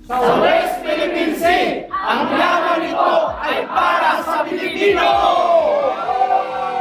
Sa West Philippine Sea, ang laban nito ay para sa Pilipino!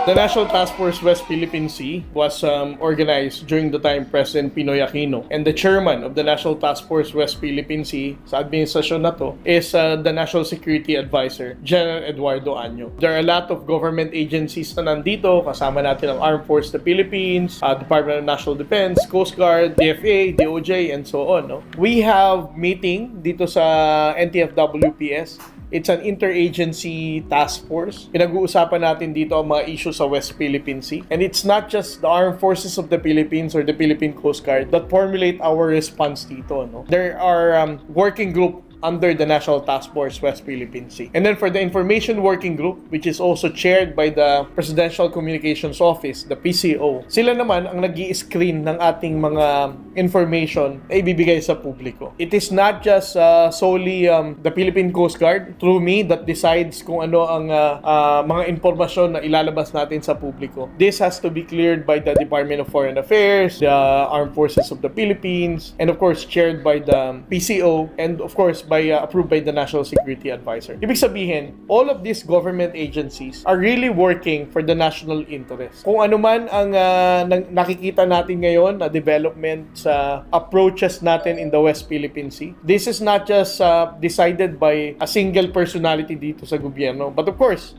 The National Task Force West Philippine Sea was organized during the time President Pinoy Aquino. And the chairman of the National Task Force West Philippine Sea sa administrasyon na to is the National Security Advisor, General Eduardo Año. There are a lot of government agencies na nandito. Kasama natin ang Armed Forces of the Philippines, Department of National Defense, Coast Guard, DFA, DOJ, and so on. No? We have meeting dito sa NTF-WPS. It's an interagency task force. Pinag-uusapan natin dito ang mga issues sa West Philippine Sea. And it's not just the Armed Forces of the Philippines or the Philippine Coast Guard that formulate our response dito. No? There are working group under the National Task Force West Philippine Sea. And then for the Information Working Group, which is also chaired by the Presidential Communications Office, the PCO, sila naman ang nag-i-screen ng ating mga information na ibibigay sa publiko. It is not just solely the Philippine Coast Guard, through me, that decides kung ano ang mga impormasyon na ilalabas natin sa publiko. This has to be cleared by the Department of Foreign Affairs, the Armed Forces of the Philippines, and of course, chaired by the PCO, and of course, approved by the National Security Advisor. Ibig sabihin, all of these government agencies are really working for the national interest. Kung ano man ang nakikita natin ngayon na development sa approaches natin in the West Philippine Sea, this is not just decided by a single personality dito sa gobyerno. But of course,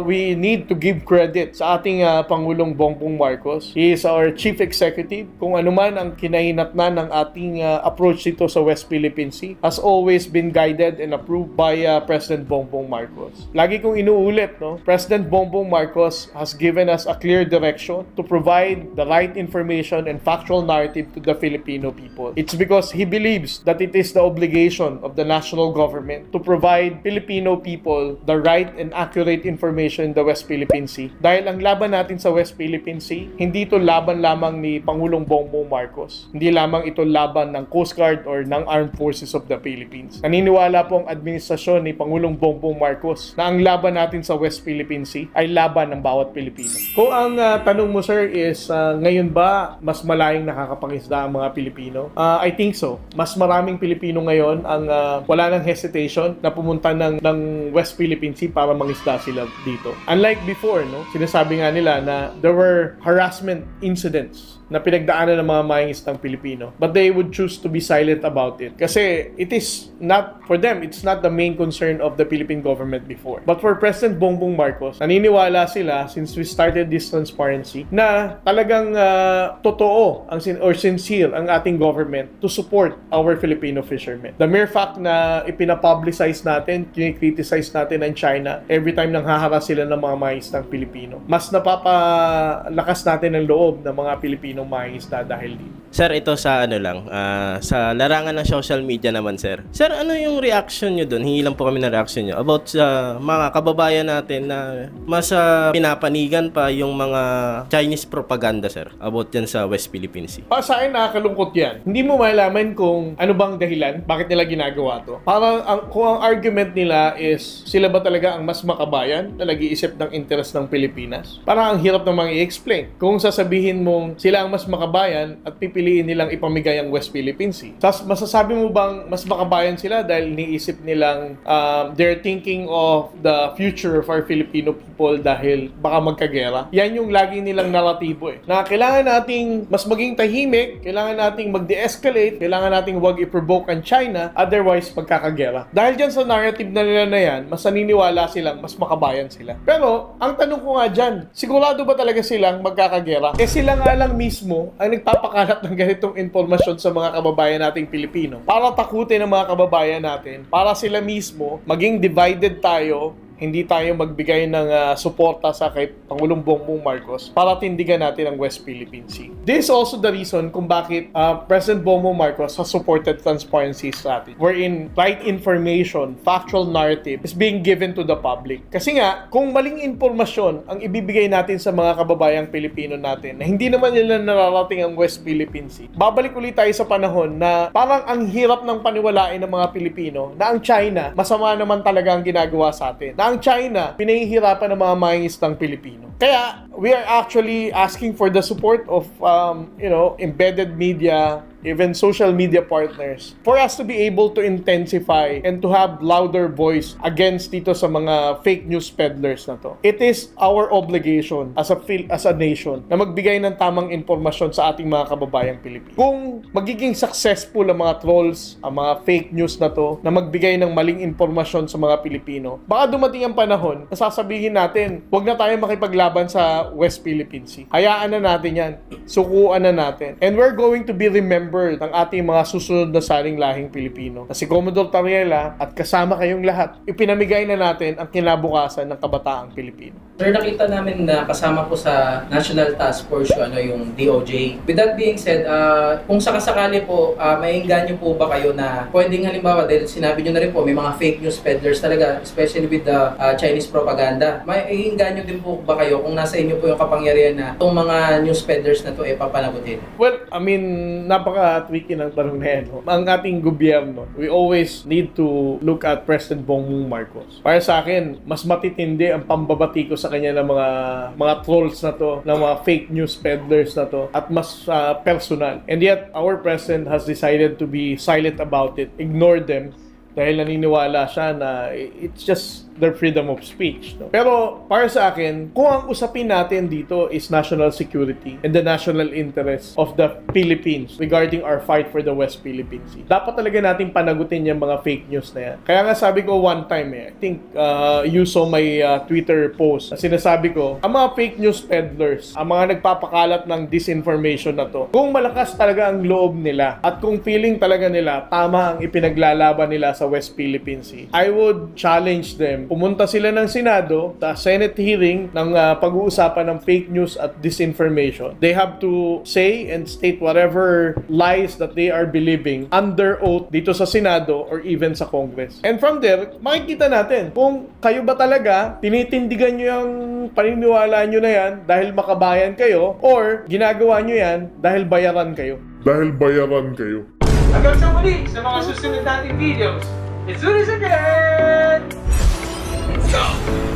we need to give credit sa ating Pangulong Bongbong Marcos. He is our Chief Executive. Kung ano man ang kinahinatnan ng ating approach dito sa West Philippine Sea, has always been guided and approved by President Bongbong Marcos. Lagi kong inuulit, no? President Bongbong Marcos has given us a clear direction to provide the right information and factual narrative to the Filipino people. It's because he believes that it is the obligation of the national government to provide Filipino people the right and accurate information in the West Philippine Sea. Dahil ang laban natin sa West Philippine Sea, hindi ito laban lamang ni Pangulong Bongbong Marcos. Hindi lamang ito laban ng Coast Guard or ng Armed Forces of the Philippines. Naniniwala po ang administrasyon ni Pangulong Bongbong Marcos na ang laban natin sa West Philippine Sea ay laban ng bawat Pilipino. Kung ang tanong mo, sir, is ngayon ba mas malayong nakakapangisda ang mga Pilipino? I think so. Mas maraming Pilipino ngayon ang wala ng hesitation na pumunta ng West Philippine Sea para mangisda sila dito. Unlike before, no? Sinasabi nga nila na there were harassment incidents na pinagdaanan ng mga mangingisdang Pilipino. But they would choose to be silent about it. Kasi it is not, for them, it's not the main concern of the Philippine government before. But for President Bongbong Marcos, naniniwala sila, since we started this transparency, na talagang totoo or sincere ang ating government to support our Filipino fishermen. The mere fact na ipinapublicize natin, kinikriticize natin ang China every time nang haharas sila ng mga mangingisdang Pilipino, mas napapalakas natin ang loob ng mga Pilipino mangingisda dahil dito. Sir, ito sa sa larangan ng social media naman, sir. Sir, ano yung reaction nyo doon? Hingi lang po kami ng reaction nyo about sa mga kababayan natin na mas pinapanigan pa yung mga Chinese propaganda, sir, about yan sa West Philippine Sea. Para sa akin, nakakalungkot yan. Hindi mo malaman kung ano bang dahilan, bakit nila ginagawa to. Parang kung ang argument nila is sila ba talaga ang mas makabayan na nag-iisip ng interest ng Pilipinas, parang ang hirap namang i-explain. Kung sasabihin mong sila ang mas makabayan at pipiliin nilang ipamigay ang West Philippine Sea, masasabi mo bang mas makabayan sila dahil iniisip nilang they're thinking of the future of our Filipino people dahil baka magkagera? Yan yung lagi nilang naratibo na kailangan nating mas maging tahimik, kailangan nating mag-de-escalate, kailangan nating wag i-provoke ang China, otherwise magkakagera. Dahil dyan sa narrative na nila na yan, mas naniniwala silang mas makabayan sila. Pero ang tanong ko nga dyan, sigurado ba talaga silang magkakagera? Sila nga lang mismo ang nagpapakalat ng ganitong informasyon sa mga kababayan nating Pilipino para takutin ang mga kababayan natin, para sila mismo maging divided tayo, hindi tayo magbigay ng suporta sa kay Pangulong Bongbong Marcos para tindigan natin ang West Philippine Sea. This is also the reason kung bakit President Bongbong Marcos has supported transparency strategy, wherein right information, factual narrative is being given to the public. Kasi nga, kung maling informasyon ang ibibigay natin sa mga kababayang Pilipino natin na hindi naman nila nararating ang West Philippine Sea, babalik ulit tayo sa panahon na parang ang hirap ng paniwalain ng mga Pilipino na ang China, masama naman talaga ang ginagawa sa atin. Ang China, pinahihirapan ng mga mangingisdang Pilipino. Kaya, we are actually asking for the support of, embedded media, even social media partners, for us to be able to intensify and to have louder voice against dito sa mga fake news peddlers na to. It is our obligation as a nation na magbigay ng tamang impormasyon sa ating mga kababayang Pilipino. Kung magiging successful ang mga trolls, ang mga fake news na to, na magbigay ng maling impormasyon sa mga Pilipino, baka dumating ang panahon na sasabihin natin, huwag na tayo makipaglaban sa West Philippine Sea. Hayaan na natin yan. Sukuan na natin. And we're going to be remembered ng ating mga susunod na saling lahing Pilipino. Na si Commodore Tariela at kasama kayong lahat, ipinamigay na natin ang kinabukasan ng kabataang Pilipino. Sir, nakita namin na kasama po sa National Task Force yung DOJ. With that being said, kung sakasakali po, may engganyo po ba kayo na pwedeng halimbawa, dahil sinabi nyo na rin po, may mga fake news peddlers talaga, especially with the Chinese propaganda. May engganyo din po ba kayo kung nasa inyo po yung kapangyarihan na itong mga news peddlers na to papanagutin? Well, I mean, napaka-tricky ng tanong na yan. Ang ating gobyerno, we always need to look at President Bongbong Marcos. Para sa akin, mas matitindi ang pambabati ko sa kanya ng mga trolls na to, ng mga fake news peddlers na to, at mas personal. And yet, our president has decided to be silent about it, ignore them, dahil naniniwala siya na it's just their freedom of speech. No? Pero para sa akin, kung ang usapin natin dito is national security and the national interest of the Philippines regarding our fight for the West Philippine Sea, dapat talaga natin panagutin yung mga fake news na yan. Kaya nga sabi ko one time, I think you saw my Twitter post na sinasabi ko, ang mga fake news peddlers, ang mga nagpapakalat ng disinformation na to, kung malakas talaga ang loob nila at kung feeling talaga nila tama ang ipinaglalaban nila sa West Philippine Sea, I would challenge them. Pumunta sila ng Senado sa Senate hearing ng pag-uusapan ng fake news at disinformation. They have to say and state whatever lies that they are believing under oath dito sa Senado or even sa Congress. And from there, makikita natin kung kayo ba talaga tinitindigan nyo yung paniniwala nyo na yan dahil makabayan kayo or ginagawa nyo yan dahil bayaran kayo. Hanggang sa muli sa mga susunod nating videos. It's Unis again! Let's go!